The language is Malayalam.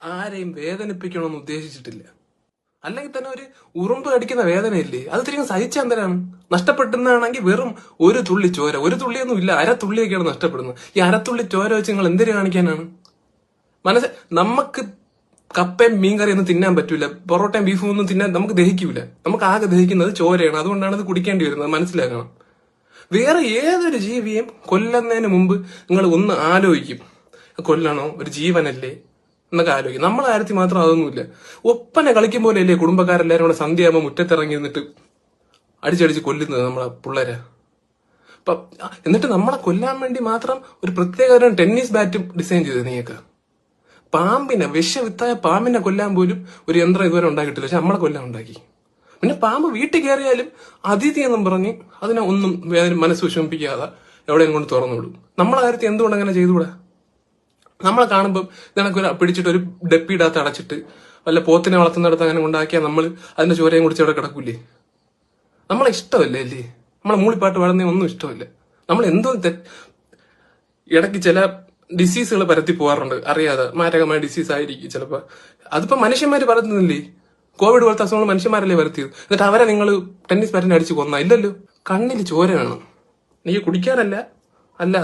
ആരെയും വേദനിപ്പിക്കണമെന്ന് ഉദ്ദേശിച്ചിട്ടില്ല. അല്ലെങ്കിൽ തന്നെ ഒരു ഉറുമ്പ് കടിക്കുന്ന വേദനയില്ലേ, അത് തിരികെ സഹിച്ചെന്തരാണ്? നഷ്ടപ്പെടുന്നതാണെങ്കിൽ വെറും ഒരു തുള്ളി ചോര, ഒരു തുള്ളിയൊന്നും ഇല്ല, അരത്തുള്ളിയൊക്കെയാണ് നഷ്ടപ്പെടുന്നത്. ഈ അരത്തുള്ളി ചോര വെച്ച് നിങ്ങൾ എന്തിനു കാണിക്കാനാണ്? മനസ്സ് നമുക്ക് കപ്പയും മീൻകറി ഒന്നും തിന്നാൻ പറ്റൂല, പൊറോട്ടയും ബീഫും ഒന്നും തിന്നാൻ നമുക്ക് ദഹിക്കൂല. നമുക്ക് ആകെ ദഹിക്കുന്നത് ചോരയാണ്. അതുകൊണ്ടാണ് അത് കുടിക്കേണ്ടി വരുന്നത്, മനസ്സിലാക്കണം. വേറെ ഏതൊരു ജീവിയും കൊല്ലുന്നതിന് മുമ്പ് നിങ്ങൾ ഒന്ന് ആലോചിക്കും, കൊല്ലണോ, ഒരു ജീവനല്ലേ എന്നൊക്കെ ആലോചിക്കും. നമ്മളെ കാര്യത്തിൽ മാത്രം അതൊന്നുമില്ല. ഒപ്പന കളിക്കും പോലെയല്ലേ കുടുംബക്കാരെല്ലാരും കൂടെ സന്ധ്യയാകുമ്പോൾ മുറ്റത്തിറങ്ങി നിന്നിട്ട് അടിച്ചടിച്ച് കൊല്ലുന്നത് നമ്മളെ പിള്ളേരെ. എന്നിട്ട് നമ്മളെ കൊല്ലാൻ വേണ്ടി മാത്രം ഒരു പ്രത്യേക ടെന്നീസ് ബാറ്റ് ഡിസൈൻ ചെയ്തത് നീയൊക്കെ. പാമ്പിനെ, വിഷവിത്തായ പാമ്പിനെ കൊല്ലാൻ പോലും ഒരു യന്ത്രം ഇതുവരെ ഉണ്ടാക്കിയിട്ടില്ല, പക്ഷെ നമ്മളെ കൊല്ലാൻ ഉണ്ടാക്കി. പിന്നെ പാമ്പ് വീട്ടിൽ കയറിയാലും അതിഥി എന്നും പറഞ്ഞ് അതിനെ ഒന്നും മനസ്സ് വിഷമിപ്പിക്കാതെ എവിടെയും കൊണ്ട് തുറന്നു വിടും. നമ്മളെ കാര്യത്തിൽ എന്തുകൊണ്ട് അങ്ങനെ ചെയ്തുകൂടാ? നമ്മളെ കാണുമ്പോൾ നിനക്ക് പിടിച്ചിട്ട് ഒരു ഡപ്പിയിടത്ത് അടച്ചിട്ട് വല്ല പോത്തിനെ വളർത്തുന്നിടത്ത് അങ്ങനെ ഉണ്ടാക്കിയാൽ നമ്മൾ അതിന്റെ ചോരയും കുടിച്ച് അവിടെ കിടക്കൂലേ? നമ്മളെ ഇഷ്ടമല്ലേ അല്ലേ? നമ്മളെ മൂളിപ്പാട്ട് പാടുന്ന ഒന്നും ഇഷ്ടമല്ല. നമ്മൾ എന്തോ ഇടയ്ക്ക് ചില ഡിസീസുകൾ പരത്തി പോകാറുണ്ട് അറിയാതെ, മാരകമായ ഡിസീസ് ആയിരിക്കും ചിലപ്പോ. അതിപ്പോ മനുഷ്യന്മാര് പരത്തുന്നില്ലേ? കോവിഡ് പോലത്തെ അസുഖങ്ങൾ മനുഷ്യന്മാരല്ലേ വരുത്തിയത്? എന്നിട്ട് അവരെ നിങ്ങൾ ടെന്നീസ് ബാറ്റിനെ അടിച്ച് കൊന്ന? ഇല്ലല്ലോ. കണ്ണിൽ ചോര വേണം, നീ കുടിക്കാനല്ല, അല്ല